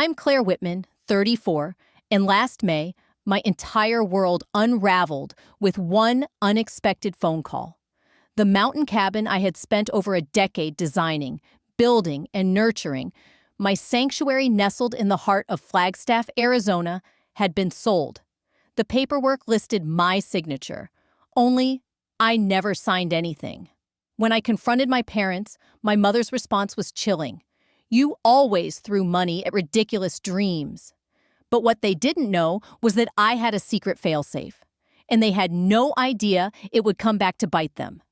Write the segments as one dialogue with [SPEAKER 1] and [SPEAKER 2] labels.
[SPEAKER 1] I'm Claire Whitman, 34, and last May, my entire world unraveled with one unexpected phone call. The mountain cabin I had spent over a decade designing, building, and nurturing, my sanctuary nestled in the heart of Flagstaff, Arizona, had been sold. The paperwork listed my signature, only I never signed anything. When I confronted my parents, my mother's response was chilling. You always threw money at ridiculous dreams. But what they didn't know was that I had a secret failsafe, and they had no idea it would come back to bite them.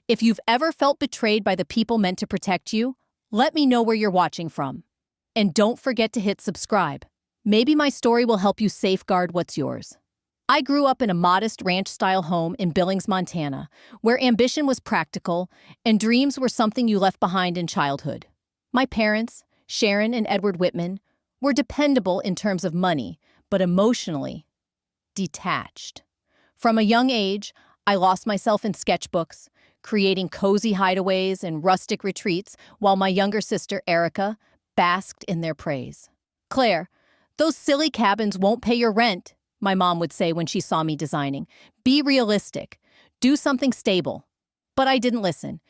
[SPEAKER 1] If you've ever felt betrayed by the people meant to protect you, let me know where you're watching from. And don't forget to hit subscribe. Maybe my story will help you safeguard what's yours. I grew up in a modest ranch-style home in Billings, Montana, where ambition was practical and dreams were something you left behind in childhood. My parents, Sharon and Edward Whitman, were dependable in terms of money, but emotionally detached. From a young age, I lost myself in sketchbooks, creating cozy hideaways and rustic retreats while my younger sister, Erica, basked in their praise. "Claire, those silly cabins won't pay your rent," my mom would say when she saw me designing. "Be realistic. Do something stable." But I didn't listen.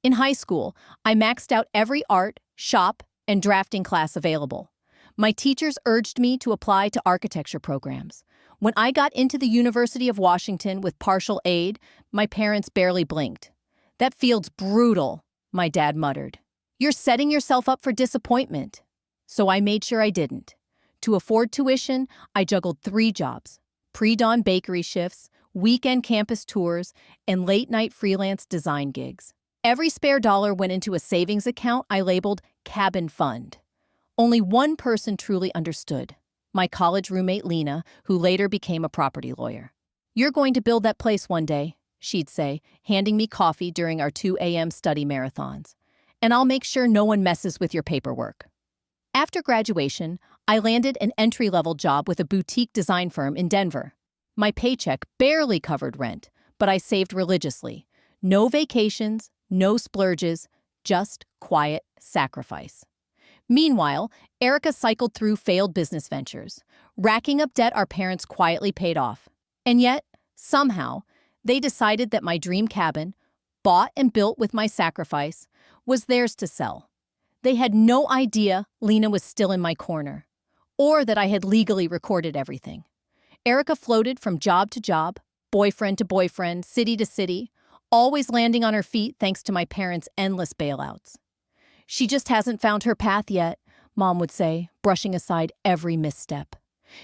[SPEAKER 1] In high school, I maxed out every art, shop, and drafting class available. My teachers urged me to apply to architecture programs. When I got into the University of Washington with partial aid, my parents barely blinked. "That field's brutal," my dad muttered. "You're setting yourself up for disappointment." So I made sure I didn't. To afford tuition, I juggled 3 jobs: pre-dawn bakery shifts, weekend campus tours, and late-night freelance design gigs. Every spare dollar went into a savings account I labeled Cabin Fund. Only one person truly understood: my college roommate Lena, who later became a property lawyer. "You're going to build that place one day," she'd say, handing me coffee during our 2 a.m. study marathons. "And I'll make sure no one messes with your paperwork." After graduation, I landed an entry-level job with a boutique design firm in Denver. My paycheck barely covered rent, but I saved religiously. No vacations, no splurges, just quiet sacrifice. Meanwhile, Erica cycled through failed business ventures, racking up debt our parents quietly paid off. And yet, somehow, they decided that my dream cabin, bought and built with my sacrifice, was theirs to sell. They had no idea Lena was still in my corner, or that I had legally recorded everything. Erica floated from job to job, boyfriend to boyfriend, city to city, always landing on her feet thanks to my parents' endless bailouts. "She just hasn't found her path yet," Mom would say, brushing aside every misstep.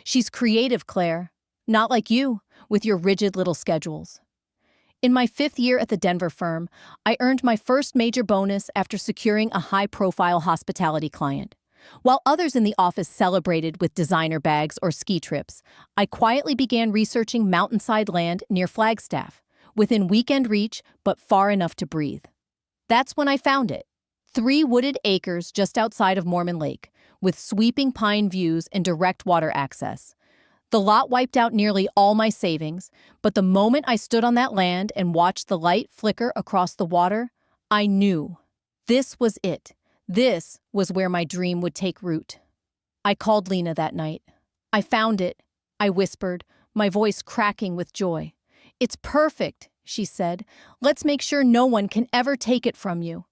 [SPEAKER 1] "She's creative, Claire. Not like you, with your rigid little schedules." In my 5th year at the Denver firm, I earned my first major bonus after securing a high-profile hospitality client. While others in the office celebrated with designer bags or ski trips, I quietly began researching mountainside land near Flagstaff, within weekend reach but far enough to breathe. That's when I found it. 3 wooded acres just outside of Mormon Lake, with sweeping pine views and direct water access. The lot wiped out nearly all my savings, but the moment I stood on that land and watched the light flicker across the water, I knew this was it. This was where my dream would take root. I called Lena that night. "I found it," I whispered, my voice cracking with joy. "It's perfect," she said. "Let's make sure no one can ever take it from you."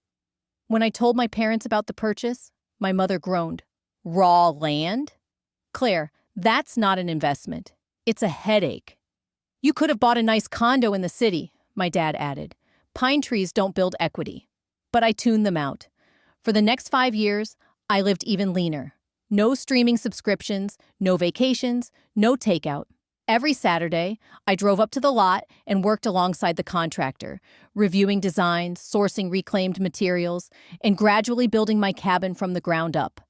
[SPEAKER 1] When I told my parents about the purchase, my mother groaned. "Raw land? Claire, that's not an investment. It's a headache." "You could have bought a nice condo in the city," my dad added. "Pine trees don't build equity." But I tuned them out. For the next 5 years, I lived even leaner. No streaming subscriptions, no vacations, no takeout. Every Saturday, I drove up to the lot and worked alongside the contractor, reviewing designs, sourcing reclaimed materials, and gradually building my cabin from the ground up.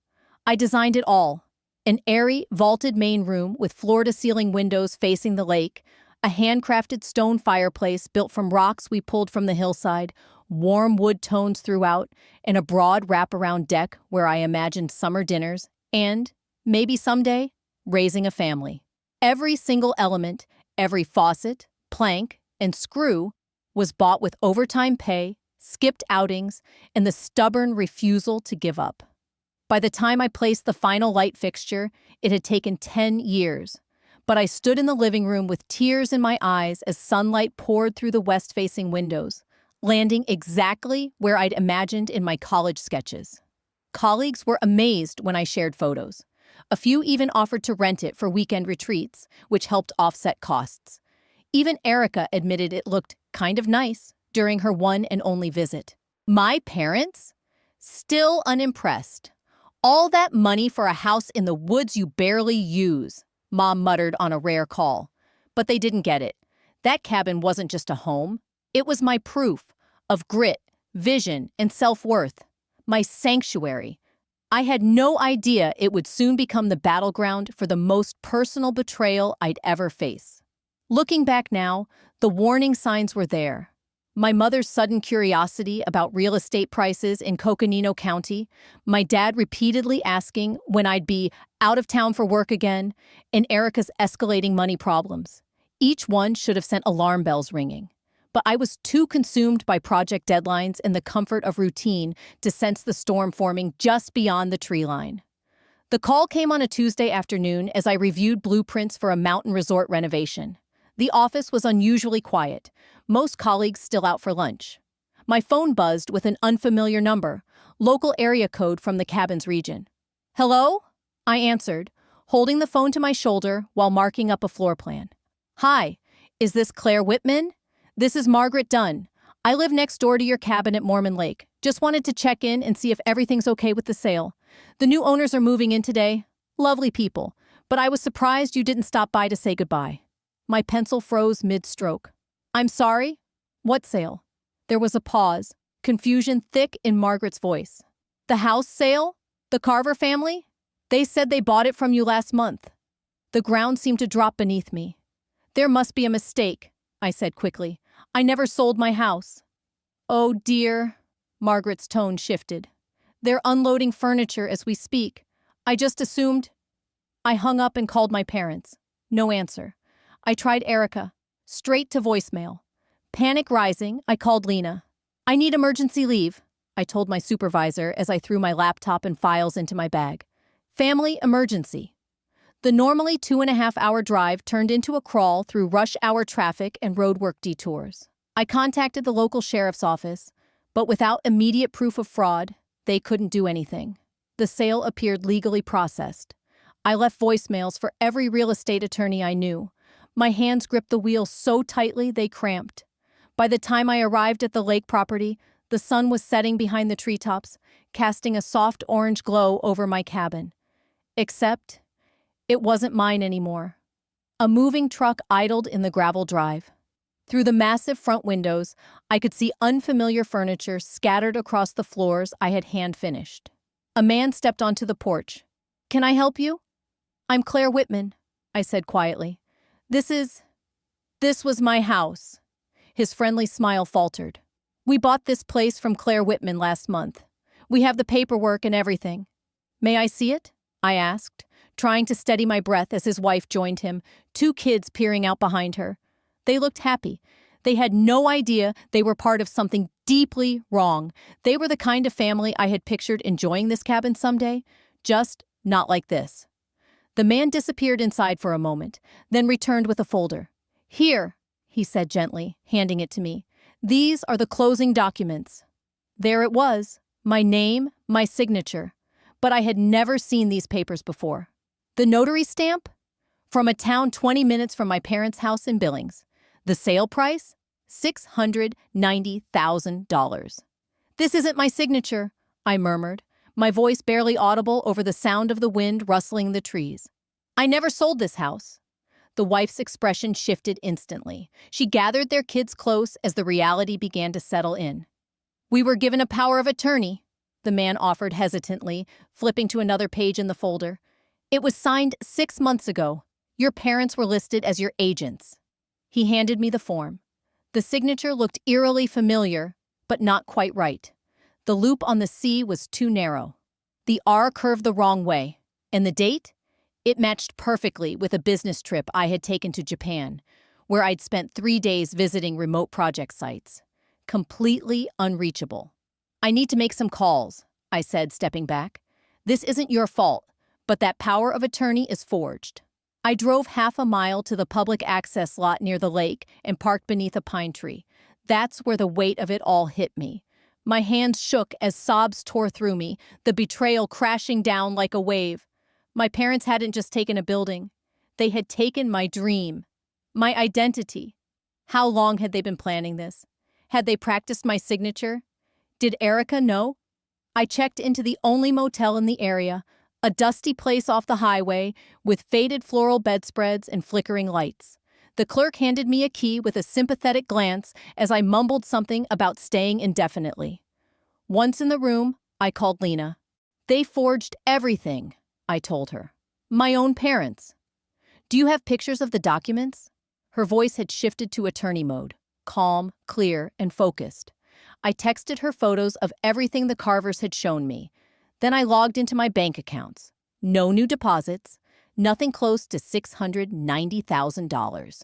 [SPEAKER 1] I designed it all: an airy, vaulted main room with floor-to-ceiling windows facing the lake, a handcrafted stone fireplace built from rocks we pulled from the hillside, warm wood tones throughout, and a broad wraparound deck where I imagined summer dinners and, maybe someday, raising a family. Every single element, every faucet, plank, and screw was bought with overtime pay, skipped outings, and the stubborn refusal to give up. By the time I placed the final light fixture, it had taken 10 years. But I stood in the living room with tears in my eyes as sunlight poured through the west-facing windows, landing exactly where I'd imagined in my college sketches. Colleagues were amazed when I shared photos. A few even offered to rent it for weekend retreats, which helped offset costs. Even Erica admitted it looked kind of nice during her one and only visit. My parents? Still unimpressed. "All that money for a house in the woods you barely use," Mom muttered on a rare call. But they didn't get it. That cabin wasn't just a home. It was my proof of grit, vision, and self-worth. My sanctuary. I had no idea it would soon become the battleground for the most personal betrayal I'd ever face. Looking back now, the warning signs were there. My mother's sudden curiosity about real estate prices in Coconino County, my dad repeatedly asking when I'd be out of town for work again, and Erica's escalating money problems. Each one should have sent alarm bells ringing. But I was too consumed by project deadlines and the comfort of routine to sense the storm forming just beyond the tree line. The call came on a Tuesday afternoon as I reviewed blueprints for a mountain resort renovation. The office was unusually quiet, most colleagues still out for lunch. My phone buzzed with an unfamiliar number, local area code from the cabin's region. "Hello?" I answered, holding the phone to my shoulder while marking up a floor plan. "Hi, is this Claire Whitman? This is Margaret Dunn. I live next door to your cabin at Mormon Lake. Just wanted to check in and see if everything's okay with the sale. The new owners are moving in today. Lovely people, but I was surprised you didn't stop by to say goodbye." My pencil froze mid-stroke. "I'm sorry? What sale?" There was a pause, confusion thick in Margaret's voice. "The house sale? The Carver family? They said they bought it from you last month." The ground seemed to drop beneath me. "There must be a mistake," I said quickly. "I never sold my house." "Oh dear," Margaret's tone shifted. "They're unloading furniture as we speak. I just assumed—" I hung up and called my parents. No answer. I tried Erica. Straight to voicemail. Panic rising, I called Lena. "I need emergency leave," I told my supervisor as I threw my laptop and files into my bag. "Family emergency." The normally 2.5-hour drive turned into a crawl through rush hour traffic and roadwork detours. I contacted the local sheriff's office, but without immediate proof of fraud, they couldn't do anything. The sale appeared legally processed. I left voicemails for every real estate attorney I knew. My hands gripped the wheel so tightly they cramped. By the time I arrived at the lake property, the sun was setting behind the treetops, casting a soft orange glow over my cabin. Except, it wasn't mine anymore. A moving truck idled in the gravel drive. Through the massive front windows, I could see unfamiliar furniture scattered across the floors I had hand-finished. A man stepped onto the porch. "Can I help you?" "I'm Claire Whitman," I said quietly. This was my house." His friendly smile faltered. "We bought this place from Claire Whitman last month. We have the paperwork and everything." "May I see it?" I asked, trying to steady my breath as his wife joined him, 2 kids peering out behind her. They looked happy. They had no idea they were part of something deeply wrong. They were the kind of family I had pictured enjoying this cabin someday, just not like this. The man disappeared inside for a moment, then returned with a folder. "Here," he said gently, handing it to me. "These are the closing documents." There it was, my name, my signature. But I had never seen these papers before. The notary stamp? From a town 20 minutes from my parents' house in Billings. The sale price? $690,000. "This isn't my signature," I murmured, my voice barely audible over the sound of the wind rustling the trees. "I never sold this house." The wife's expression shifted instantly. She gathered their kids close as the reality began to settle in. "We were given a power of attorney," the man offered hesitantly, flipping to another page in the folder. "It was signed 6 months ago. Your parents were listed as your agents." He handed me the form. The signature looked eerily familiar, but not quite right. The loop on the C was too narrow. The R curved the wrong way. And the date? It matched perfectly with a business trip I had taken to Japan, where I'd spent 3 days visiting remote project sites. Completely unreachable. "I need to make some calls," I said, stepping back. This isn't your fault, but that power of attorney is forged. I drove half a mile to the public access lot near the lake and parked beneath a pine tree. That's where the weight of it all hit me. My hands shook as sobs tore through me, the betrayal crashing down like a wave. My parents hadn't just taken a building. They had taken my dream, my identity. How long had they been planning this? Had they practiced my signature? Did Erica know? I checked into the only motel in the area, a dusty place off the highway with faded floral bedspreads and flickering lights. The clerk handed me a key with a sympathetic glance as I mumbled something about staying indefinitely. Once in the room, I called Lena. They forged everything, I told her. My own parents. Do you have pictures of the documents? Her voice had shifted to attorney mode, calm, clear, and focused. I texted her photos of everything the Carvers had shown me. Then I logged into my bank accounts. No new deposits, nothing close to $690,000.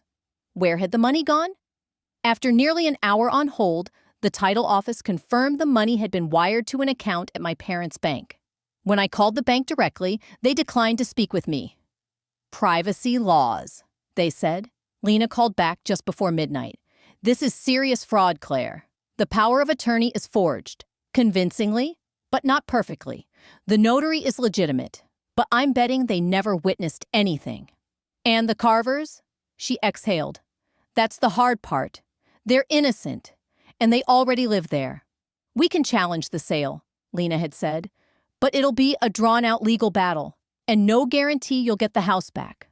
[SPEAKER 1] Where had the money gone? After nearly an hour on hold, the title office confirmed the money had been wired to an account at my parents' bank. When I called the bank directly, they declined to speak with me. Privacy laws, they said. Lena called back just before midnight. This is serious fraud, Claire. The power of attorney is forged. Convincingly, but not perfectly. The notary is legitimate, but I'm betting they never witnessed anything. And the Carvers? She exhaled. That's the hard part. They're innocent, and they already live there. We can challenge the sale, Lena had said, but it'll be a drawn-out legal battle, and no guarantee you'll get the house back.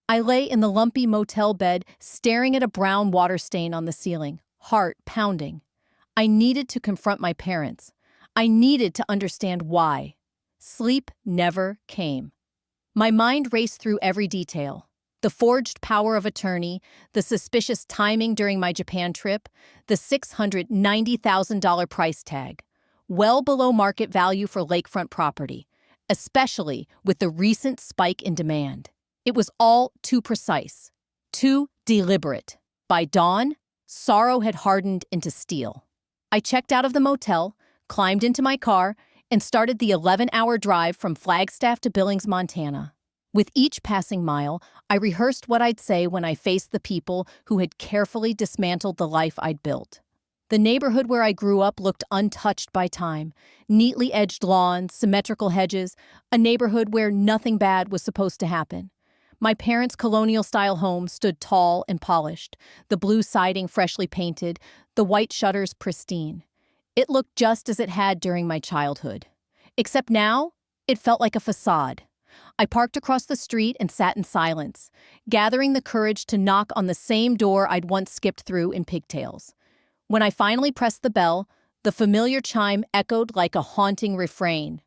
[SPEAKER 1] I lay in the lumpy motel bed, staring at a brown water stain on the ceiling, heart pounding. I needed to confront my parents. I needed to understand why. Sleep never came. My mind raced through every detail. The forged power of attorney, the suspicious timing during my Japan trip, the $690,000 price tag, well below market value for lakefront property, especially with the recent spike in demand. It was all too precise, too deliberate. By dawn, sorrow had hardened into steel. I checked out of the motel, climbed into my car, and started the 11-hour drive from Flagstaff to Billings, Montana. With each passing mile, I rehearsed what I'd say when I faced the people who had carefully dismantled the life I'd built. The neighborhood where I grew up looked untouched by time. Neatly edged lawns, symmetrical hedges, a neighborhood where nothing bad was supposed to happen. My parents' colonial-style home stood tall and polished, the blue siding freshly painted, the white shutters pristine. It looked just as it had during my childhood. Except now, it felt like a facade. I parked across the street and sat in silence, gathering the courage to knock on the same door I'd once skipped through in pigtails. When I finally pressed the bell, the familiar chime echoed like a haunting refrain.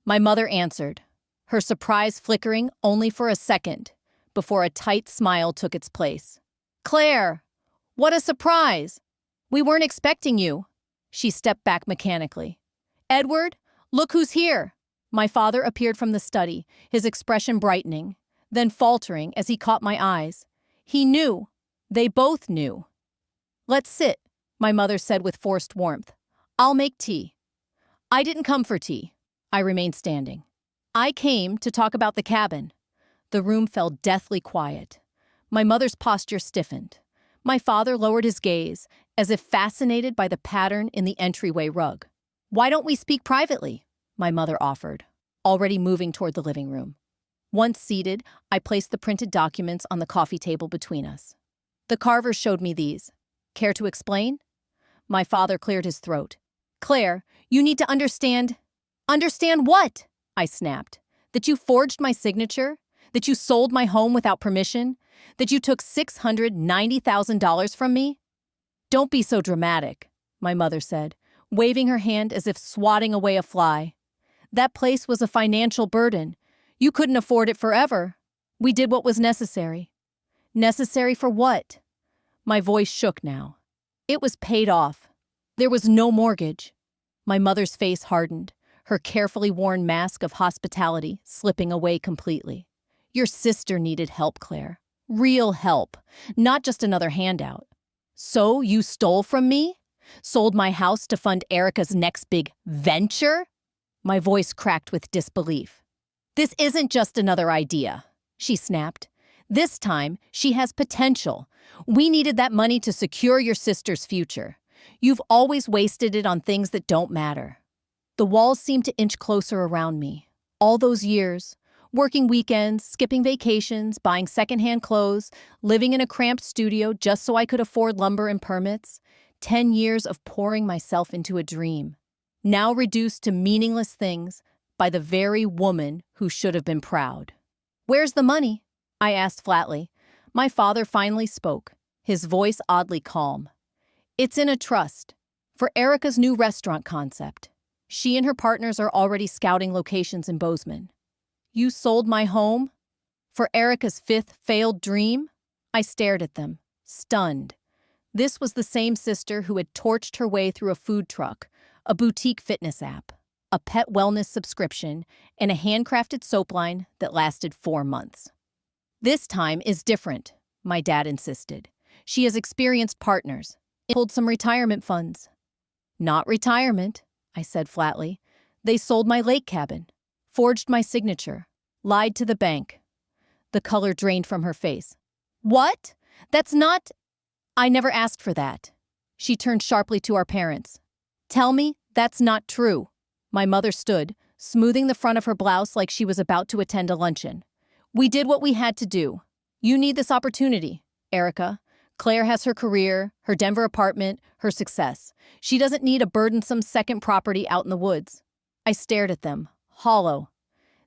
[SPEAKER 1] My mother answered, her surprise flickering only for a second before a tight smile took its place. "Claire, what a surprise! We weren't expecting you." She stepped back mechanically. "Edward, look who's here." My father appeared from the study, his expression brightening, then faltering as he caught my eyes. He knew. They both knew. "Let's sit," my mother said with forced warmth. "I'll make tea." I didn't come for tea. I remained standing. I came to talk about the cabin. The room fell deathly quiet. My mother's posture stiffened. My father lowered his gaze, as if fascinated by the pattern in the entryway rug. "Why don't we speak privately?" my mother offered, already moving toward the living room. Once seated, I placed the printed documents on the coffee table between us. "The Carvers showed me these. Care to explain?" My father cleared his throat. "Claire, you need to understand." "Understand what?" I snapped. "That you forged my signature? That you sold my home without permission? That you took $690,000 from me?" "Don't be so dramatic," my mother said, waving her hand as if swatting away a fly. "That place was a financial burden. You couldn't afford it forever. We did what was necessary." "Necessary for what?" My voice shook now. "It was paid off. There was no mortgage." My mother's face hardened, her carefully worn mask of hospitality slipping away completely. "Your sister needed help, Claire. Real help, not just another handout. So you stole from me? Sold my house to fund Erica's next big venture?" My voice cracked with disbelief. This isn't just another idea, she snapped. This time, she has potential. We needed that money to secure your sister's future. You've always wasted it on things that don't matter. The walls seemed to inch closer around me. All those years, working weekends, skipping vacations, buying secondhand clothes, living in a cramped studio just so I could afford lumber and permits. 10 years of pouring myself into a dream, now reduced to meaningless things by the very woman who should have been proud. "Where's the money?" I asked flatly. My father finally spoke, his voice oddly calm. "It's in a trust for Erica's new restaurant concept. She and her partners are already scouting locations in Bozeman." "You sold my home? For Erica's fifth failed dream?" I stared at them, stunned. This was the same sister who had torched her way through a food truck, a boutique fitness app, a pet wellness subscription, and a handcrafted soap line that lasted 4 months. "This time is different," my dad insisted. "She has experienced partners, pulled some retirement funds." "Not retirement," I said flatly. "They sold my lake cabin, forged my signature, lied to the bank." The color drained from her face. "What? That's not—" "I never asked for that." She turned sharply to our parents. "Tell me that's not true." My mother stood, smoothing the front of her blouse like she was about to attend a luncheon. "We did what we had to do. You need this opportunity, Erica. Claire has her career, her Denver apartment, her success. She doesn't need a burdensome second property out in the woods." I stared at them, hollow.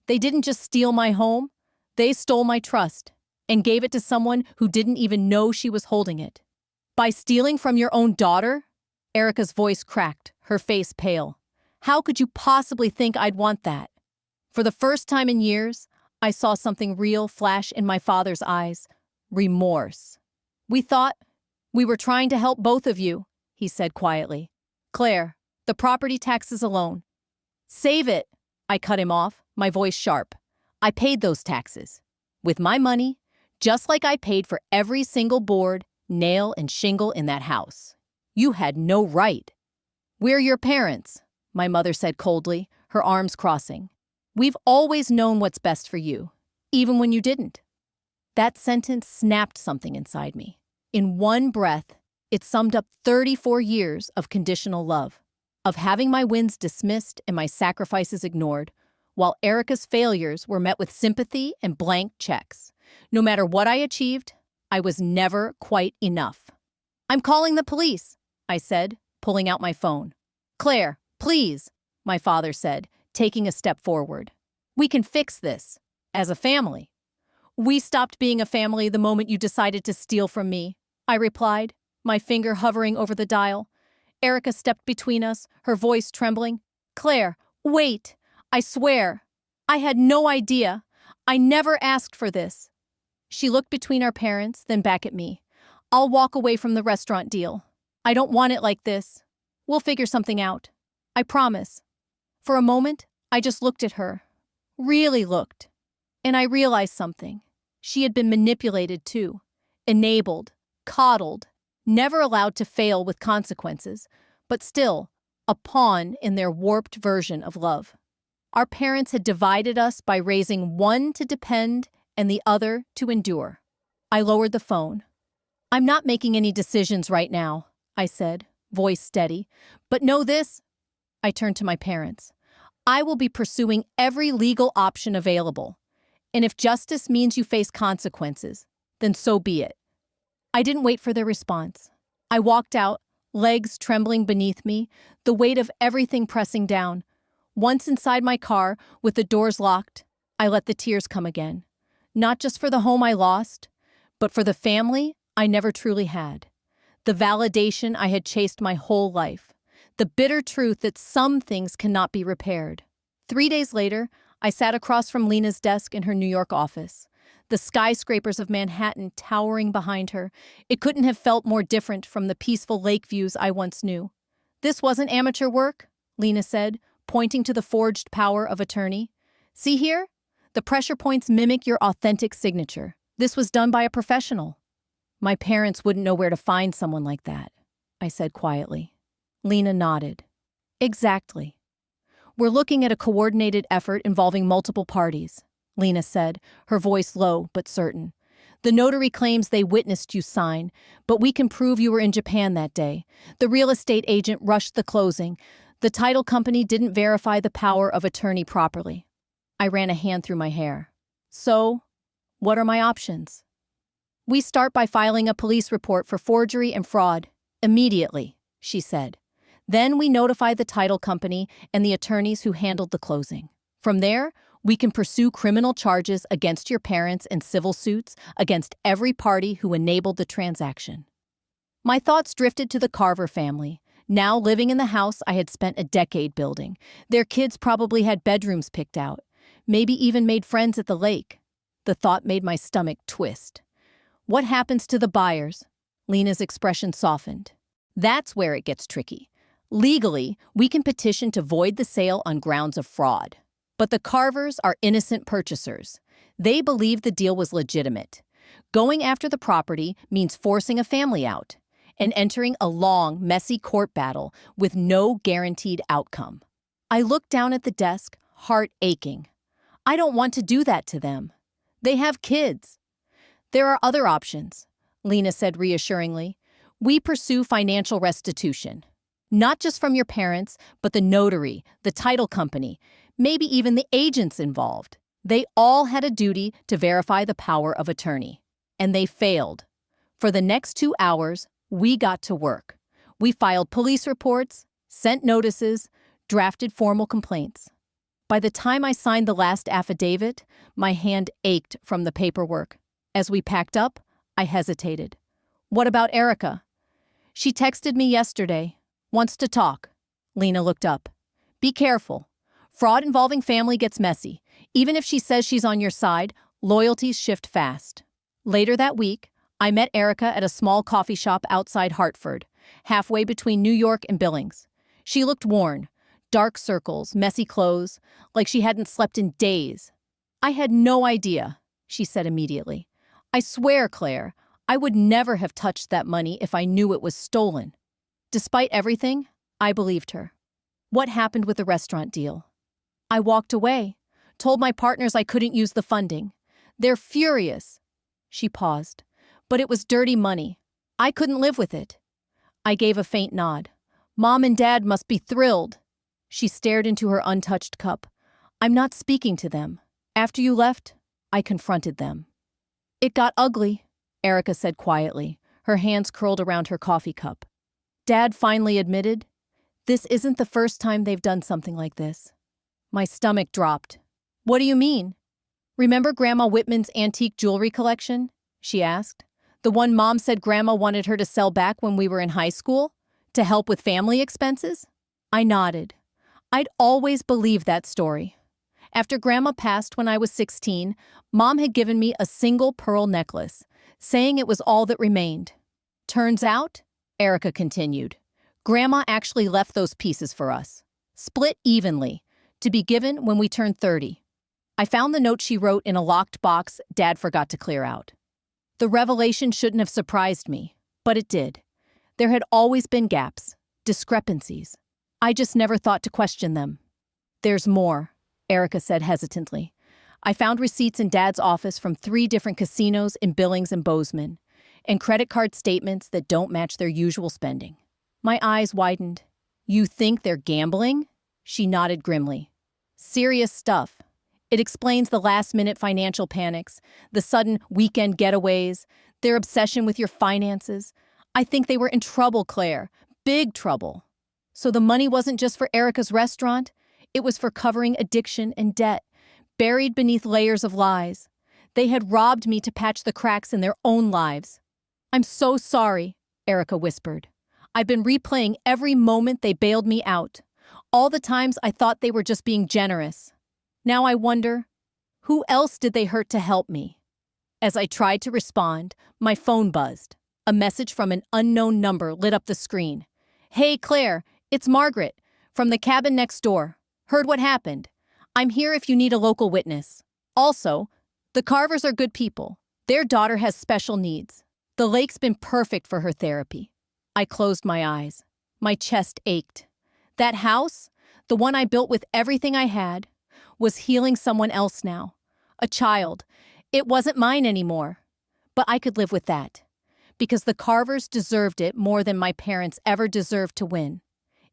[SPEAKER 1] They didn't just steal my home. They stole my trust and gave it to someone who didn't even know she was holding it. "By stealing from your own daughter?" Erica's voice cracked, her face pale. "How could you possibly think I'd want that?" For the first time in years, I saw something real flash in my father's eyes. Remorse. We were trying to help both of you," he said quietly. "Claire, the property taxes alone." "Save it," I cut him off, my voice sharp. "I paid those taxes. With my money, just like I paid for every single board, nail, and shingle in that house. You had no right." "We're your parents," my mother said coldly, her arms crossing. "We've always known what's best for you, even when you didn't." That sentence snapped something inside me. In one breath, it summed up 34 years of conditional love, of having my wins dismissed and my sacrifices ignored, while Erica's failures were met with sympathy and blank checks. No matter what I achieved, I was never quite enough. "I'm calling the police," I said, pulling out my phone. "Claire, please," my father said, taking a step forward. "We can fix this, as a family." "We stopped being a family the moment you decided to steal from me," I replied, my finger hovering over the dial. Erica stepped between us, her voice trembling. "Claire, wait! I swear! I had no idea! I never asked for this!" She looked between our parents, then back at me. "I'll walk away from the restaurant deal. I don't want it like this. We'll figure something out. I promise." For a moment, I just looked at her. Really looked. And I realized something. She had been manipulated too. Enabled. Coddled. Never allowed to fail with consequences. But still, a pawn in their warped version of love. Our parents had divided us by raising one to depend and the other to endure. I lowered the phone. "I'm not making any decisions right now," I said, voice steady. "But know this," I turned to my parents. "I will be pursuing every legal option available. And if justice means you face consequences, then so be it." I didn't wait for their response. I walked out, legs trembling beneath me, the weight of everything pressing down. Once inside my car, with the doors locked, I let the tears come again. Not just for the home I lost, but for the family I never truly had. The validation I had chased my whole life. The bitter truth that some things cannot be repaired. 3 days later, I sat across from Lena's desk in her New York office. The skyscrapers of Manhattan towering behind her. It couldn't have felt more different from the peaceful lake views I once knew. "This wasn't amateur work," Lena said, pointing to the forged power of attorney. "See here? The pressure points mimic your authentic signature. This was done by a professional." "My parents wouldn't know where to find someone like that," I said quietly. Lena nodded. "Exactly. We're looking at a coordinated effort involving multiple parties, Lena said, her voice low but certain. The notary claims they witnessed you sign, but we can prove you were in Japan that day. The real estate agent rushed the closing. The title company didn't verify the power of attorney properly. I ran a hand through my hair. So, what are my options? We start by filing a police report for forgery and fraud. Immediately, she said. Then we notify the title company and the attorneys who handled the closing. From there, we can pursue criminal charges against your parents and civil suits against every party who enabled the transaction. My thoughts drifted to the Carver family, now living in the house I had spent a decade building. Their kids probably had bedrooms picked out, maybe even made friends at the lake. The thought made my stomach twist. What happens to the buyers? Lena's expression softened. That's where it gets tricky. Legally, we can petition to void the sale on grounds of fraud. But the Carvers are innocent purchasers. They believe the deal was legitimate. Going after the property means forcing a family out and entering a long, messy court battle with no guaranteed outcome. I looked down at the desk, heart aching. I don't want to do that to them. They have kids. There are other options, Lena said reassuringly. We pursue financial restitution. Not just from your parents, but the notary, the title company, maybe even the agents involved. They all had a duty to verify the power of attorney. And they failed. For the next 2 hours, we got to work. We filed police reports, sent notices, drafted formal complaints. By the time I signed the last affidavit, my hand ached from the paperwork. As we packed up, I hesitated. What about Erica? She texted me yesterday. Wants to talk. Lena looked up. Be careful. Fraud involving family gets messy. Even if she says she's on your side, loyalties shift fast. Later that week, I met Erica at a small coffee shop outside Hartford, halfway between New York and Billings. She looked worn, dark circles, messy clothes, like she hadn't slept in days. I had no idea, she said immediately. I swear, Claire, I would never have touched that money if I knew it was stolen. Despite everything, I believed her. What happened with the restaurant deal? I walked away, told my partners I couldn't use the funding. They're furious. She paused. But it was dirty money. I couldn't live with it. I gave a faint nod. Mom and Dad must be thrilled. She stared into her untouched cup. I'm not speaking to them. After you left, I confronted them. It got ugly, Erica said quietly, her hands curled around her coffee cup. Dad finally admitted, this isn't the first time they've done something like this. My stomach dropped. What do you mean? Remember Grandma Whitman's antique jewelry collection? She asked. The one Mom said Grandma wanted her to sell back when we were in high school? To help with family expenses? I nodded. I'd always believed that story. After Grandma passed when I was 16, Mom had given me a single pearl necklace, saying it was all that remained. Turns out, Erica continued, Grandma actually left those pieces for us, split evenly, to be given when we turned 30. I found the note she wrote in a locked box Dad forgot to clear out. The revelation shouldn't have surprised me, but it did. There had always been gaps, discrepancies. I just never thought to question them. There's more, Erica said hesitantly. I found receipts in Dad's office from 3 different casinos in Billings and Bozeman, and credit card statements that don't match their usual spending. My eyes widened. You think they're gambling? She nodded grimly. Serious stuff. It explains the last-minute financial panics, the sudden weekend getaways, their obsession with your finances. I think they were in trouble, Claire. Big trouble. So the money wasn't just for Erica's restaurant. It was for covering addiction and debt, buried beneath layers of lies. They had robbed me to patch the cracks in their own lives. I'm so sorry, Erica whispered. I've been replaying every moment they bailed me out. All the times I thought they were just being generous. Now I wonder, who else did they hurt to help me? As I tried to respond, my phone buzzed. A message from an unknown number lit up the screen. Hey, Claire, it's Margaret, from the cabin next door. Heard what happened. I'm here if you need a local witness. Also, the Carvers are good people. Their daughter has special needs. The lake's been perfect for her therapy. I closed my eyes. My chest ached. That house? The one I built with everything I had was healing someone else now. A child. It wasn't mine anymore. But I could live with that. Because the Carvers deserved it more than my parents ever deserved to win.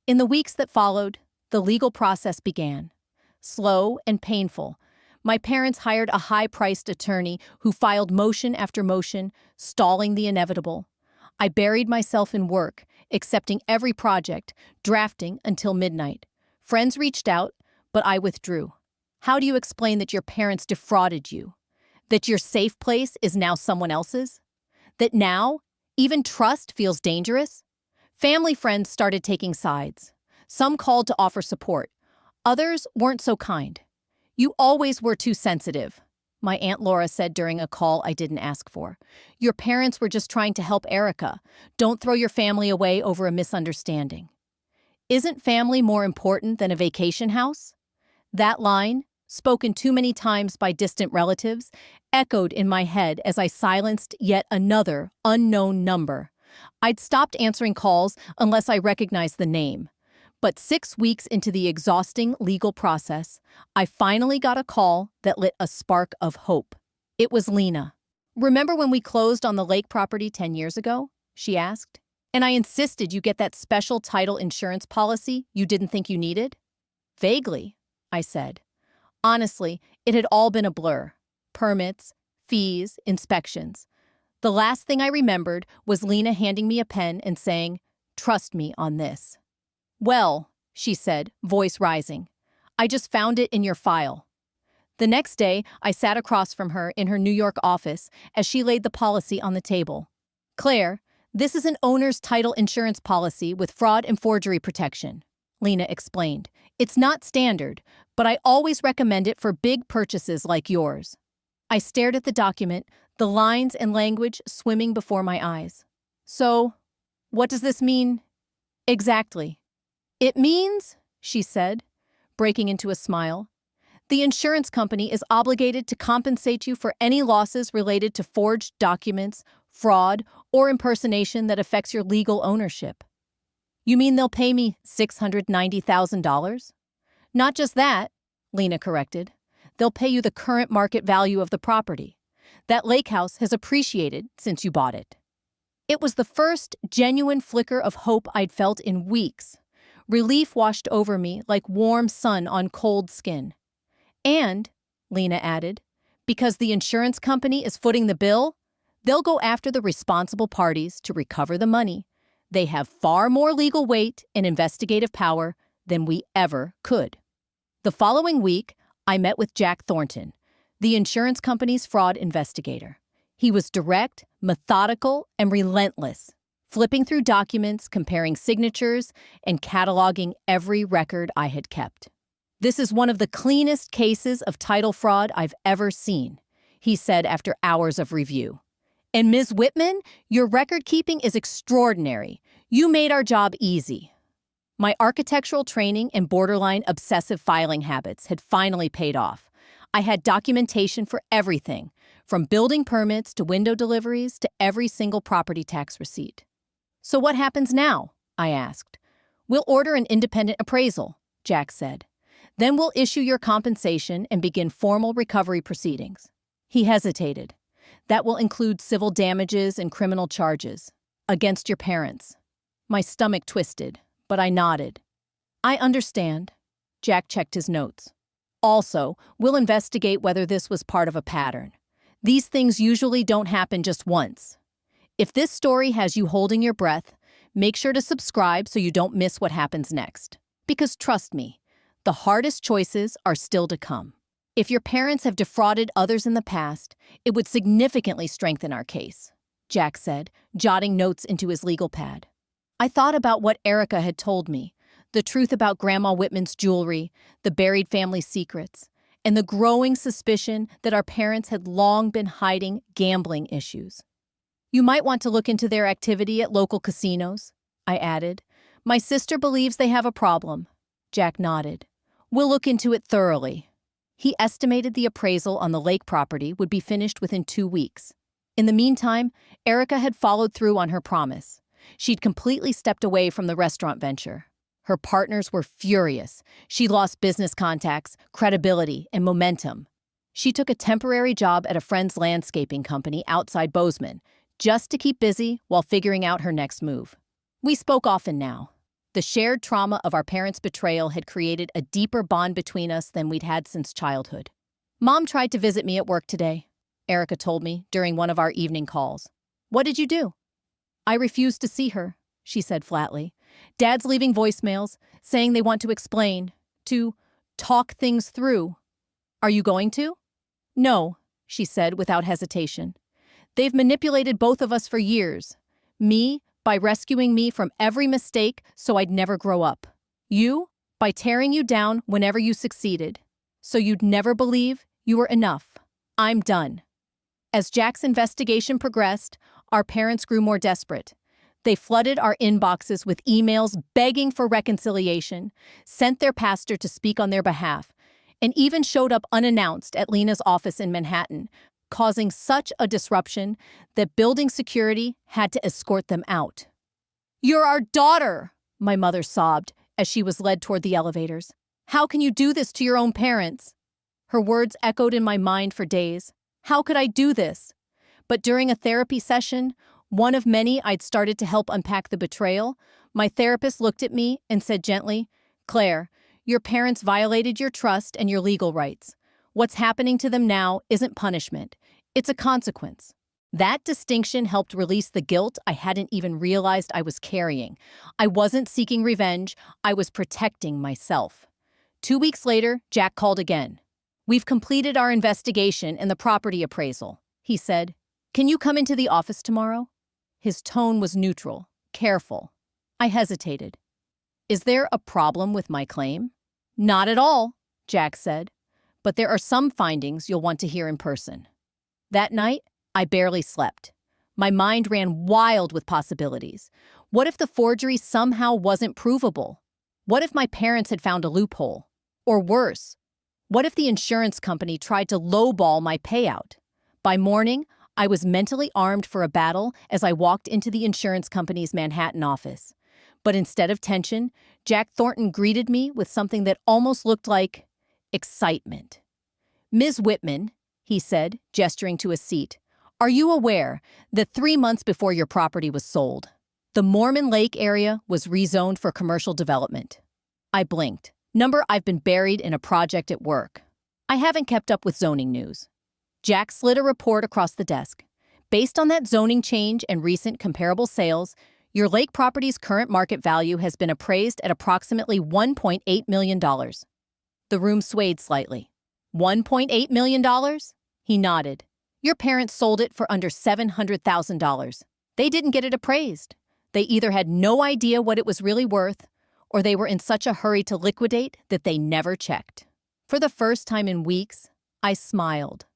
[SPEAKER 1] In the weeks that followed, the legal process began. Slow and painful. My parents hired a high-priced attorney who filed motion after motion, stalling the inevitable. I buried myself in work, accepting every project, drafting until midnight. Friends reached out, but I withdrew. How do you explain that your parents defrauded you? That your safe place is now someone else's? That now, even trust feels dangerous? Family friends started taking sides. Some called to offer support. Others weren't so kind. You always were too sensitive, my Aunt Laura said during a call I didn't ask for. Your parents were just trying to help Erica. Don't throw your family away over a misunderstanding. Isn't family more important than a vacation house? That line, spoken too many times by distant relatives, echoed in my head as I silenced yet another unknown number. I'd stopped answering calls unless I recognized the name. But 6 weeks into the exhausting legal process, I finally got a call that lit a spark of hope. It was Lena. "Remember when we closed on the lake property 10 years ago?" she asked. "And I insisted you get that special title insurance policy you didn't think you needed?" "Vaguely," I said. Honestly, it had all been a blur. Permits, fees, inspections. The last thing I remembered was Lena handing me a pen and saying, "Trust me on this." "Well," she said, voice rising, "I just found it in your file." The next day, I sat across from her in her New York office as she laid the policy on the table. "Claire, this is an owner's title insurance policy with fraud and forgery protection," Lena explained. "It's not standard, but I always recommend it for big purchases like yours." I stared at the document, the lines and language swimming before my eyes. "So, what does this mean exactly?" "It means," she said, breaking into a smile, "the insurance company is obligated to compensate you for any losses related to forged documents, fraud, or impersonation that affects your legal ownership." "You mean they'll pay me $690,000? "Not just that," Lena corrected. "They'll pay you the current market value of the property. That lake house has appreciated since you bought it." It was the first genuine flicker of hope I'd felt in weeks. Relief washed over me like warm sun on cold skin. "And," Lena added, "because the insurance company is footing the bill, they'll go after the responsible parties to recover the money. They have far more legal weight and investigative power than we ever could." The following week, I met with Jack Thornton, the insurance company's fraud investigator. He was direct, methodical, and relentless, flipping through documents, comparing signatures, and cataloging every record I had kept. "This is one of the cleanest cases of title fraud I've ever seen," he said after hours of review. "And Ms. Whitman, your record-keeping is extraordinary. You made our job easy." My architectural training and borderline obsessive filing habits had finally paid off. I had documentation for everything, from building permits to window deliveries to every single property tax receipt. "So what happens now?" I asked. "We'll order an independent appraisal," Jack said. "Then we'll issue your compensation and begin formal recovery proceedings." He hesitated. "That will include civil damages and criminal charges against your parents." My stomach twisted, but I nodded. "I understand." Jack checked his notes. "Also, we'll investigate whether this was part of a pattern. These things usually don't happen just once. If this story has you holding your breath, make sure to subscribe so you don't miss what happens next. Because trust me, the hardest choices are still to come. If your parents have defrauded others in the past, it would significantly strengthen our case," Jack said, jotting notes into his legal pad. I thought about what Erica had told me, the truth about Grandma Whitman's jewelry, the buried family secrets, and the growing suspicion that our parents had long been hiding gambling issues. "You might want to look into their activity at local casinos," I added. "My sister believes they have a problem." Jack nodded. "We'll look into it thoroughly." He estimated the appraisal on the lake property would be finished within 2 weeks. In the meantime, Erica had followed through on her promise. She'd completely stepped away from the restaurant venture. Her partners were furious. She lost business contacts, credibility, and momentum. She took a temporary job at a friend's landscaping company outside Bozeman, just to keep busy while figuring out her next move. We spoke often now. The shared trauma of our parents' betrayal had created a deeper bond between us than we'd had since childhood. Mom tried to visit me at work today, Erica told me during one of our evening calls. What did you do? I refused to see her, she said flatly. Dad's leaving voicemails, saying they want to explain, to talk things through. Are you going to? No, she said without hesitation. They've manipulated both of us for years. Me, by rescuing me from every mistake so I'd never grow up. You, by tearing you down whenever you succeeded, so you'd never believe you were enough. I'm done. As Jack's investigation progressed, our parents grew more desperate. They flooded our inboxes with emails begging for reconciliation, sent their pastor to speak on their behalf, and even showed up unannounced at Lena's office in Manhattan, causing such a disruption that building security had to escort them out. "You're our daughter," my mother sobbed as she was led toward the elevators. "How can you do this to your own parents?" Her words echoed in my mind for days. How could I do this? But during a therapy session, one of many I'd started to help unpack the betrayal, my therapist looked at me and said gently, "Claire, your parents violated your trust and your legal rights. What's happening to them now isn't punishment. It's a consequence." That distinction helped release the guilt I hadn't even realized I was carrying. I wasn't seeking revenge. I was protecting myself. 2 weeks later, Jack called again. "We've completed our investigation and the property appraisal," he said. "Can you come into the office tomorrow?" His tone was neutral, careful. I hesitated. "Is there a problem with my claim?" "Not at all," Jack said. "But there are some findings you'll want to hear in person." That night, I barely slept. My mind ran wild with possibilities. What if the forgery somehow wasn't provable? What if my parents had found a loophole? Or worse, what if the insurance company tried to lowball my payout? By morning, I was mentally armed for a battle as I walked into the insurance company's Manhattan office. But instead of tension, Jack Thornton greeted me with something that almost looked like excitement. "Ms. Whitman," he said, gesturing to a seat, "are you aware that 3 months before your property was sold, the Mormon Lake area was rezoned for commercial development?" I blinked. I've been buried in a project at work. I haven't kept up with zoning news. Jack slid a report across the desk. "Based on that zoning change and recent comparable sales, your lake property's current market value has been appraised at approximately $1.8 million. The room swayed slightly. $1.8 million? He nodded. "Your parents sold it for under $700,000. They didn't get it appraised. They either had no idea what it was really worth, or they were in such a hurry to liquidate that they never checked." For the first time in weeks, I smiled.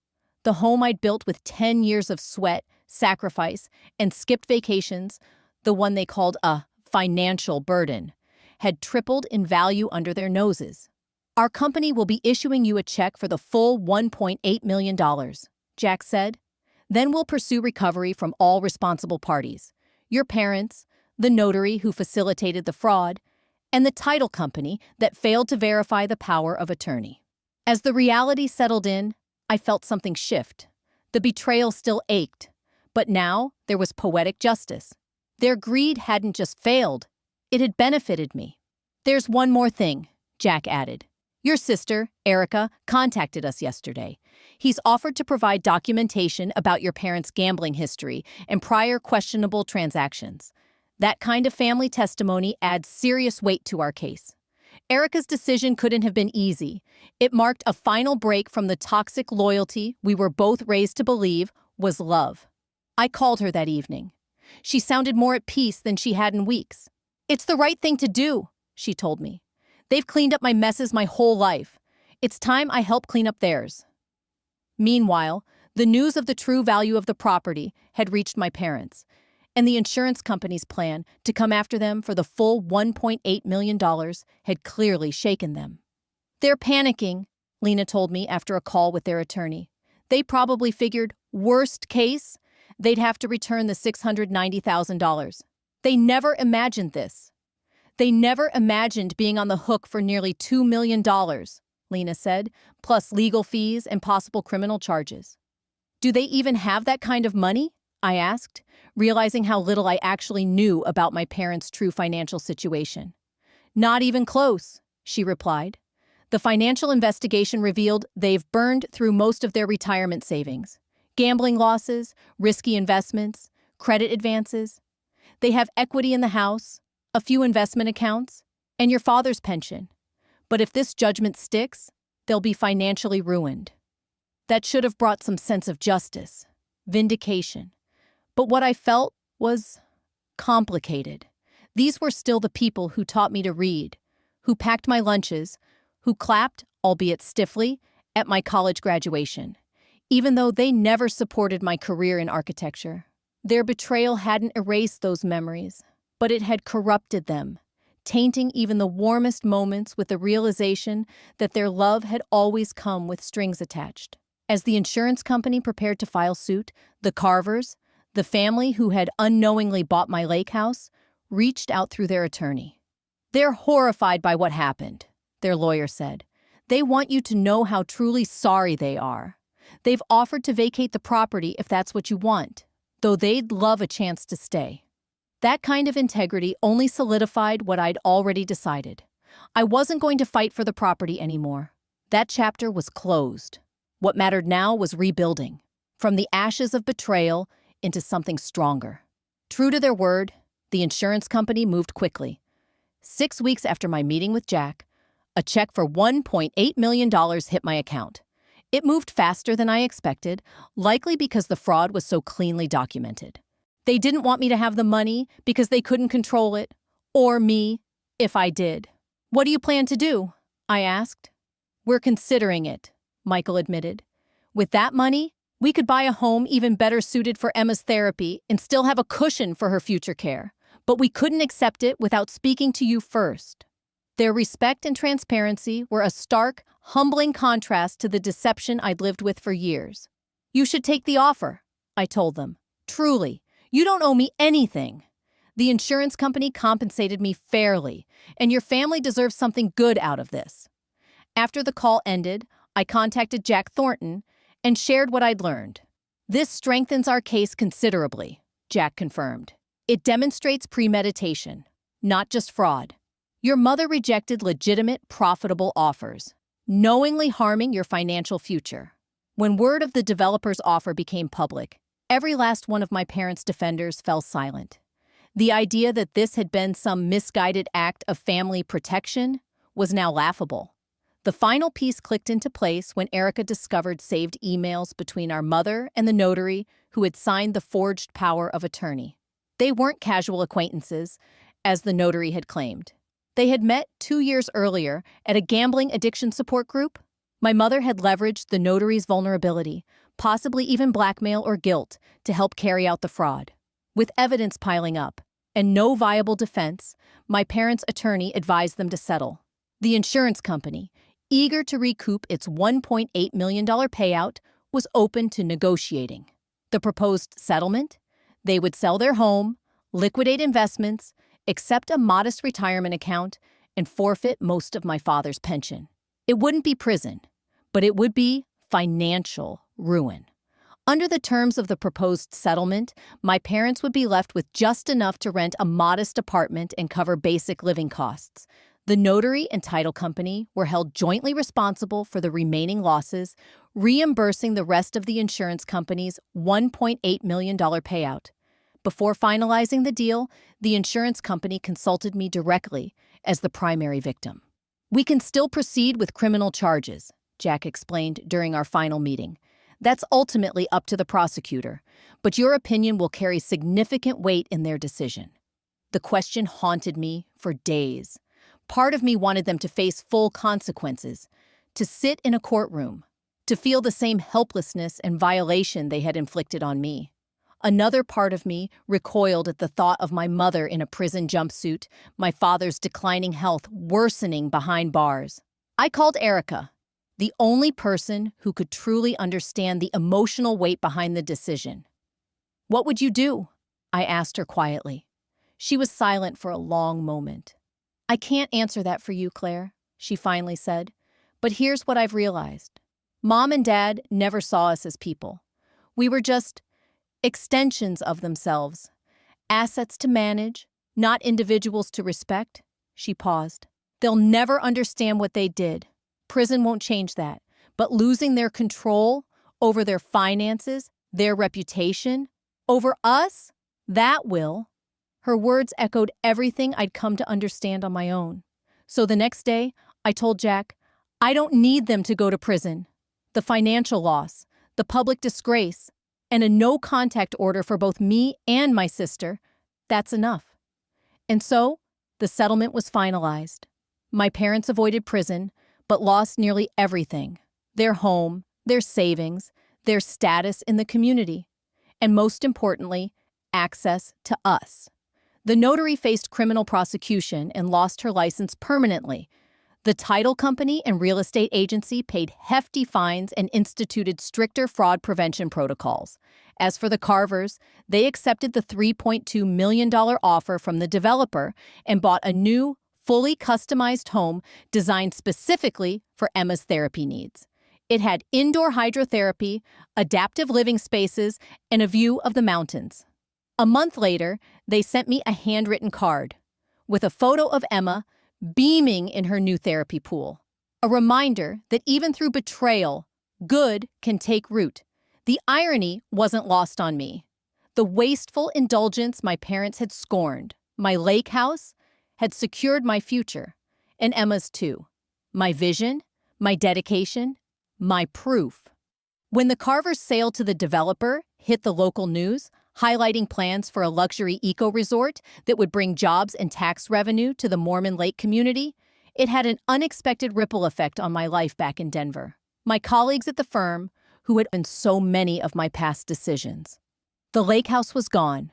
[SPEAKER 1] The home I'd built with 10 years of sweat, sacrifice, and skipped vacations, the one they called a financial burden, had tripled in value under their noses. "Our company will be issuing you a check for the full $1.8 million, Jack said. "Then we'll pursue recovery from all responsible parties. Your parents, the notary who facilitated the fraud, and the title company that failed to verify the power of attorney." As the reality settled in, I felt something shift. The betrayal still ached, but now there was poetic justice. Their greed hadn't just failed, it had benefited me. "There's one more thing," Jack added. "Your sister, Erica, contacted us yesterday. He's offered to provide documentation about your parents' gambling history and prior questionable transactions. That kind of family testimony adds serious weight to our case. Erica's decision couldn't have been easy. It marked a final break from the toxic loyalty we were both raised to believe was love." I called her that evening. She sounded more at peace than she had in weeks. "It's the right thing to do," she told me. "They've cleaned up my messes my whole life. It's time I help clean up theirs." Meanwhile, the news of the true value of the property had reached my parents, and the insurance company's plan to come after them for the full $1.8 million had clearly shaken them. "They're panicking," Lena told me after a call with their attorney. "They probably figured, worst case, they'd have to return the $690,000. They never imagined this. They never imagined being on the hook for nearly $2 million, Lena said, plus legal fees and possible criminal charges. Do they even have that kind of money? I asked, realizing how little I actually knew about my parents' true financial situation. Not even close, she replied. The financial investigation revealed they've burned through most of their retirement savings. Gambling losses, risky investments, credit advances. They have equity in the house, a few investment accounts, and your father's pension. But if this judgment sticks, they'll be financially ruined. That should have brought some sense of justice, vindication. But what I felt was complicated. These were still the people who taught me to read, who packed my lunches, who clapped, albeit stiffly, at my college graduation, even though they never supported my career in architecture. Their betrayal hadn't erased those memories, but it had corrupted them, tainting even the warmest moments with the realization that their love had always come with strings attached. As the insurance company prepared to file suit, the Carvers, the family who had unknowingly bought my lake house, reached out through their attorney. They're horrified by what happened, their lawyer said. They want you to know how truly sorry they are. They've offered to vacate the property if that's what you want, though they'd love a chance to stay. That kind of integrity only solidified what I'd already decided. I wasn't going to fight for the property anymore. That chapter was closed. What mattered now was rebuilding, from the ashes of betrayal into something stronger. True to their word, the insurance company moved quickly. 6 weeks after my meeting with Jack, a check for $1.8 million hit my account. It moved faster than I expected, likely because the fraud was so cleanly documented. They didn't want me to have the money because they couldn't control it, or me, if I did. What do you plan to do? I asked. We're considering it, Michael admitted. With that money, we could buy a home even better suited for Emma's therapy and still have a cushion for her future care. But we couldn't accept it without speaking to you first. Their respect and transparency were a stark, humbling contrast to the deception I'd lived with for years. You should take the offer, I told them. Truly, you don't owe me anything. The insurance company compensated me fairly, and your family deserves something good out of this. After the call ended, I contacted Jack Thornton and shared what I'd learned. This strengthens our case considerably, Jack confirmed. It demonstrates premeditation, not just fraud. Your mother rejected legitimate, profitable offers, knowingly harming your financial future. When word of the developer's offer became public, every last one of my parents' defenders fell silent. The idea that this had been some misguided act of family protection was now laughable. The final piece clicked into place when Erica discovered saved emails between our mother and the notary who had signed the forged power of attorney. They weren't casual acquaintances, as the notary had claimed. They had met 2 years earlier at a gambling addiction support group. My mother had leveraged the notary's vulnerability, possibly even blackmail or guilt, to help carry out the fraud. With evidence piling up and no viable defense, my parents' attorney advised them to settle. The insurance company, eager to recoup its $1.8 million payout, was open to negotiating. The proposed settlement? They would sell their home, liquidate investments, accept a modest retirement account, and forfeit most of my father's pension. It wouldn't be prison, but it would be financial ruin. Under the terms of the proposed settlement, my parents would be left with just enough to rent a modest apartment and cover basic living costs. The notary and title company were held jointly responsible for the remaining losses, reimbursing the rest of the insurance company's $1.8 million payout. Before finalizing the deal, the insurance company consulted me directly as the primary victim. We can still proceed with criminal charges, Jack explained during our final meeting. That's ultimately up to the prosecutor, but your opinion will carry significant weight in their decision. The question haunted me for days. Part of me wanted them to face full consequences, to sit in a courtroom, to feel the same helplessness and violation they had inflicted on me. Another part of me recoiled at the thought of my mother in a prison jumpsuit, my father's declining health worsening behind bars. I called Erica, the only person who could truly understand the emotional weight behind the decision. "What would you do?" I asked her quietly. She was silent for a long moment. "I can't answer that for you, Claire," she finally said. "But here's what I've realized. Mom and Dad never saw us as people. We were just extensions of themselves, assets to manage, not individuals to respect." She paused. "They'll never understand what they did. Prison won't change that. But losing their control over their finances, their reputation, over us, that will." Her words echoed everything I'd come to understand on my own. So the next day, I told Jack, "I don't need them to go to prison. The financial loss, the public disgrace, and a no-contact order for both me and my sister, that's enough." And so, the settlement was finalized. My parents avoided prison, but lost nearly everything: their home, their savings, their status in the community, and most importantly, access to us. The notary faced criminal prosecution and lost her license permanently. The title company and real estate agency paid hefty fines and instituted stricter fraud prevention protocols. As for the Carvers, they accepted the $3.2 million offer from the developer and bought a new, fully customized home designed specifically for Emma's therapy needs. It had indoor hydrotherapy, adaptive living spaces, and a view of the mountains. A month later, they sent me a handwritten card with a photo of Emma beaming in her new therapy pool. A reminder that even through betrayal, good can take root. The irony wasn't lost on me. The wasteful indulgence my parents had scorned, my lake house, had secured my future, and Emma's too. My vision, my dedication, my proof. When the Carvers' sale to the developer hit the local news, highlighting plans for a luxury eco-resort that would bring jobs and tax revenue to the Mormon Lake community, it had an unexpected ripple effect on my life back in Denver. My colleagues at the firm, who had been so many of my past decisions. The lake house was gone,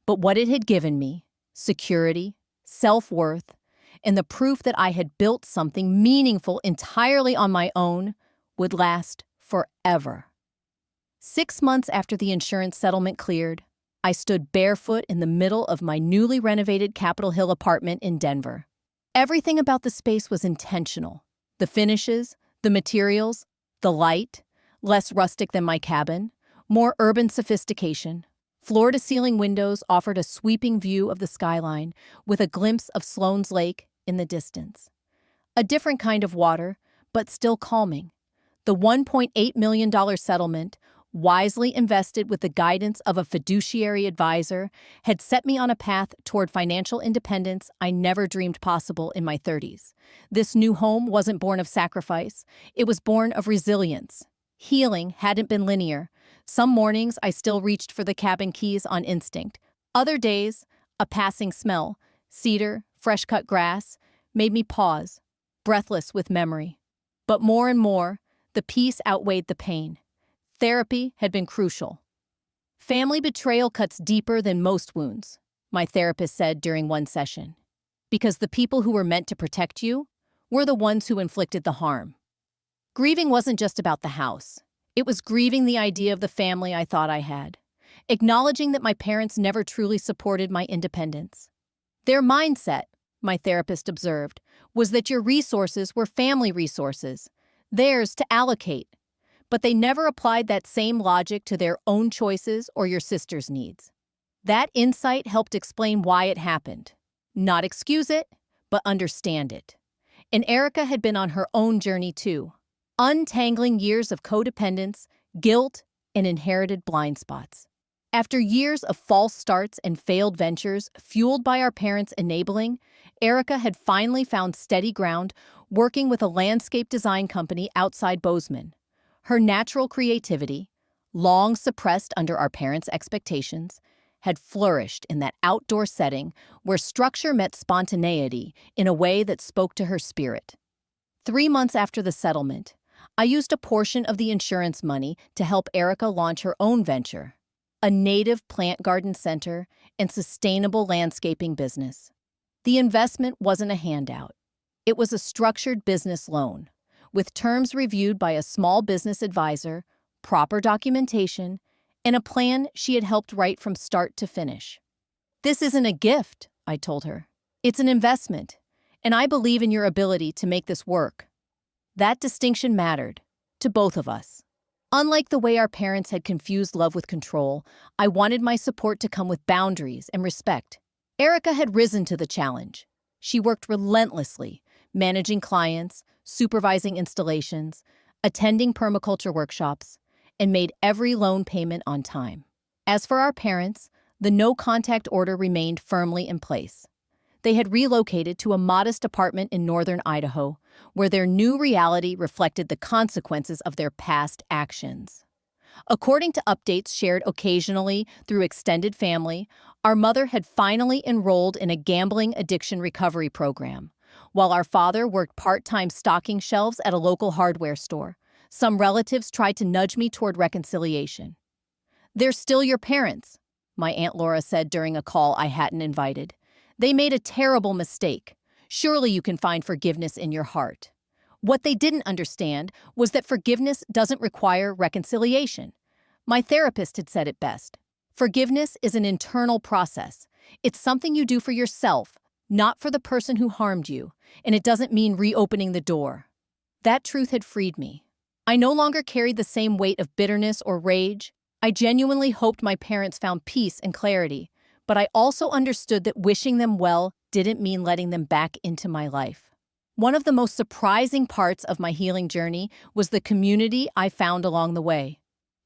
[SPEAKER 1] but what it had given me, security, self-worth, and the proof that I had built something meaningful entirely on my own, would last forever. 6 months after the insurance settlement cleared, I stood barefoot in the middle of my newly renovated Capitol Hill apartment in Denver. Everything about the space was intentional. The finishes, the materials, the light, less rustic than my cabin, more urban sophistication. Floor-to-ceiling windows offered a sweeping view of the skyline with a glimpse of Sloan's Lake in the distance. A different kind of water, but still calming. The $1.8 million settlement, wisely invested with the guidance of a fiduciary advisor, had set me on a path toward financial independence I never dreamed possible in my 30s. This new home wasn't born of sacrifice. It was born of resilience. Healing hadn't been linear. Some mornings I still reached for the cabin keys on instinct. Other days, a passing smell, cedar, fresh-cut grass, made me pause, breathless with memory. But more and more, the peace outweighed the pain. Therapy had been crucial. Family betrayal cuts deeper than most wounds, my therapist said during one session, because the people who were meant to protect you were the ones who inflicted the harm. Grieving wasn't just about the house. It was grieving the idea of the family I thought I had, acknowledging that my parents never truly supported my independence. Their mindset, my therapist observed, was that your resources were family resources, theirs to allocate. But they never applied that same logic to their own choices or your sister's needs. That insight helped explain why it happened. Not excuse it, but understand it. And Erica had been on her own journey too, untangling years of codependence, guilt, and inherited blind spots. After years of false starts and failed ventures fueled by our parents' enabling, Erica had finally found steady ground working with a landscape design company outside Bozeman. Her natural creativity, long suppressed under our parents' expectations, had flourished in that outdoor setting where structure met spontaneity in a way that spoke to her spirit. 3 months after the settlement, I used a portion of the insurance money to help Erica launch her own venture, a native plant garden center and sustainable landscaping business. The investment wasn't a handout. It was a structured business loan, with terms reviewed by a small business advisor, proper documentation, and a plan she had helped write from start to finish. "This isn't a gift," I told her. "It's an investment, and I believe in your ability to make this work." That distinction mattered to both of us. Unlike the way our parents had confused love with control, I wanted my support to come with boundaries and respect. Erica had risen to the challenge. She worked relentlessly, managing clients, supervising installations, attending permaculture workshops, and made every loan payment on time. As for our parents, the no-contact order remained firmly in place. They had relocated to a modest apartment in northern Idaho, where their new reality reflected the consequences of their past actions. According to updates shared occasionally through extended family, our mother had finally enrolled in a gambling addiction recovery program, while our father worked part-time stocking shelves at a local hardware store. Some relatives tried to nudge me toward reconciliation. "They're still your parents," my Aunt Laura said during a call I hadn't invited. "They made a terrible mistake. Surely you can find forgiveness in your heart." What they didn't understand was that forgiveness doesn't require reconciliation. My therapist had said it best. Forgiveness is an internal process. It's something you do for yourself, not for the person who harmed you, and it doesn't mean reopening the door. That truth had freed me. I no longer carried the same weight of bitterness or rage. I genuinely hoped my parents found peace and clarity, but I also understood that wishing them well didn't mean letting them back into my life. One of the most surprising parts of my healing journey was the community I found along the way.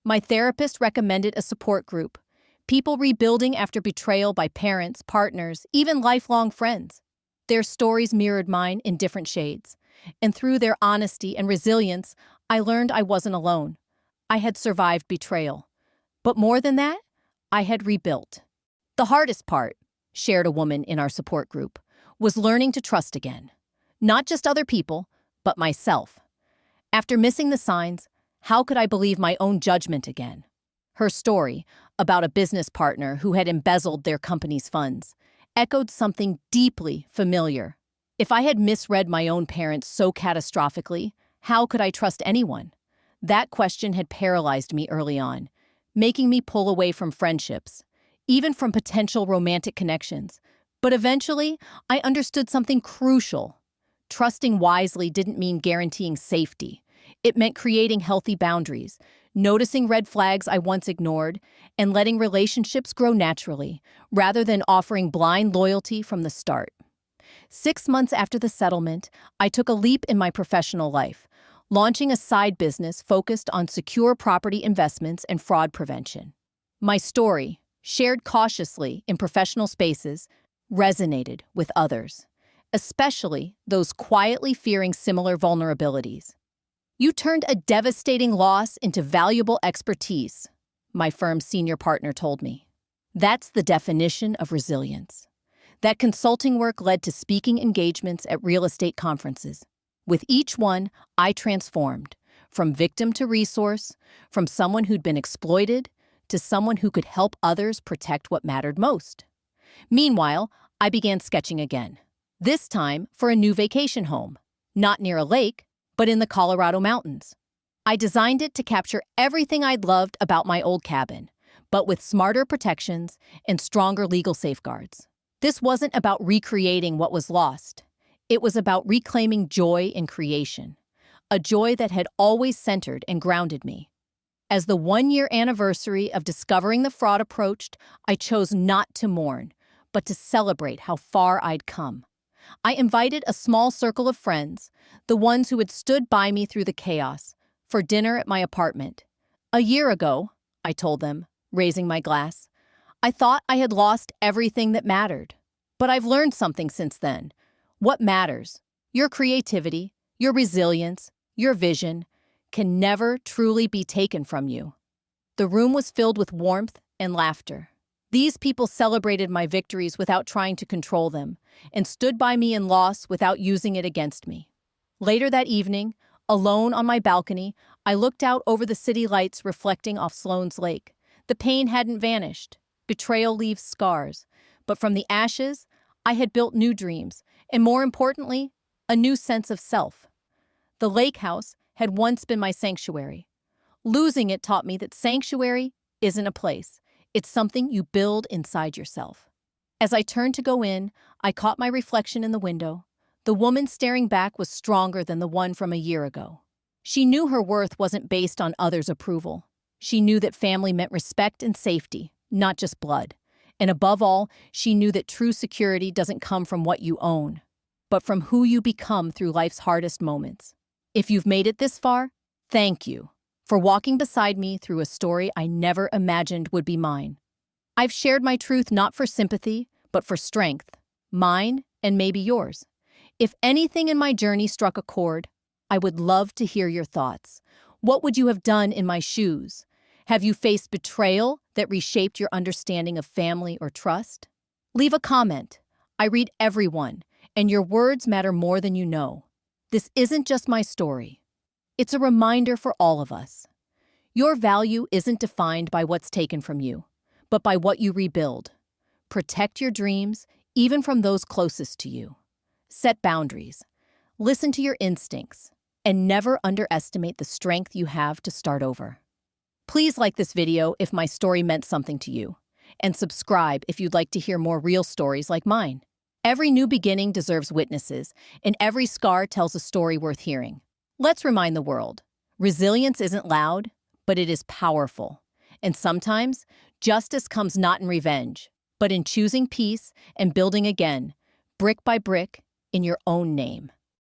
[SPEAKER 1] My therapist recommended a support group, people rebuilding after betrayal by parents, partners, even lifelong friends. Their stories mirrored mine in different shades, and through their honesty and resilience, I learned I wasn't alone. I had survived betrayal. But more than that, I had rebuilt. The hardest part, shared a woman in our support group, was learning to trust again. Not just other people, but myself. After missing the signs, how could I believe my own judgment again? Her story, about a business partner who had embezzled their company's funds, echoed something deeply familiar. If I had misread my own parents so catastrophically, how could I trust anyone? That question had paralyzed me early on, making me pull away from friendships, even from potential romantic connections. But eventually, I understood something crucial. Trusting wisely didn't mean guaranteeing safety. It meant creating healthy boundaries, noticing red flags I once ignored, and letting relationships grow naturally, rather than offering blind loyalty from the start. 6 months after the settlement, I took a leap in my professional life, launching a side business focused on secure property investments and fraud prevention. My story, shared cautiously in professional spaces, resonated with others, especially those quietly fearing similar vulnerabilities. "You turned a devastating loss into valuable expertise," my firm's senior partner told me. That's the definition of resilience. That consulting work led to speaking engagements at real estate conferences. With each one, I transformed, from victim to resource, from someone who'd been exploited to someone who could help others protect what mattered most. Meanwhile, I began sketching again, this time for a new vacation home, not near a lake, but in the Colorado mountains. I designed it to capture everything I'd loved about my old cabin, but with smarter protections and stronger legal safeguards. This wasn't about recreating what was lost. It was about reclaiming joy in creation, a joy that had always centered and grounded me. As the 1-year anniversary of discovering the fraud approached, I chose not to mourn, but to celebrate how far I'd come. I invited a small circle of friends, the ones who had stood by me through the chaos, for dinner at my apartment. "A year ago," I told them, raising my glass, "I thought I had lost everything that mattered. But I've learned something since then. What matters, your creativity, your resilience, your vision, can never truly be taken from you." The room was filled with warmth and laughter. These people celebrated my victories without trying to control them, and stood by me in loss without using it against me. Later that evening, alone on my balcony, I looked out over the city lights reflecting off Sloan's Lake. The pain hadn't vanished. Betrayal leaves scars. But from the ashes, I had built new dreams, and more importantly, a new sense of self. The lake house had once been my sanctuary. Losing it taught me that sanctuary isn't a place. It's something you build inside yourself. As I turned to go in, I caught my reflection in the window. The woman staring back was stronger than the one from a year ago. She knew her worth wasn't based on others' approval. She knew that family meant respect and safety, not just blood. And above all, she knew that true security doesn't come from what you own, but from who you become through life's hardest moments. If you've made it this far, thank you for walking beside me through a story I never imagined would be mine. I've shared my truth not for sympathy, but for strength, mine and maybe yours. If anything in my journey struck a chord, I would love to hear your thoughts. What would you have done in my shoes? Have you faced betrayal that reshaped your understanding of family or trust? Leave a comment. I read everyone, and your words matter more than you know. This isn't just my story. It's a reminder for all of us. Your value isn't defined by what's taken from you, but by what you rebuild. Protect your dreams, even from those closest to you. Set boundaries. Listen to your instincts, and never underestimate the strength you have to start over. Please like this video if my story meant something to you, and subscribe if you'd like to hear more real stories like mine. Every new beginning deserves witnesses, and every scar tells a story worth hearing. Let's remind the world, resilience isn't loud, but it is powerful. And sometimes, justice comes not in revenge, but in choosing peace and building again, brick by brick, in your own name.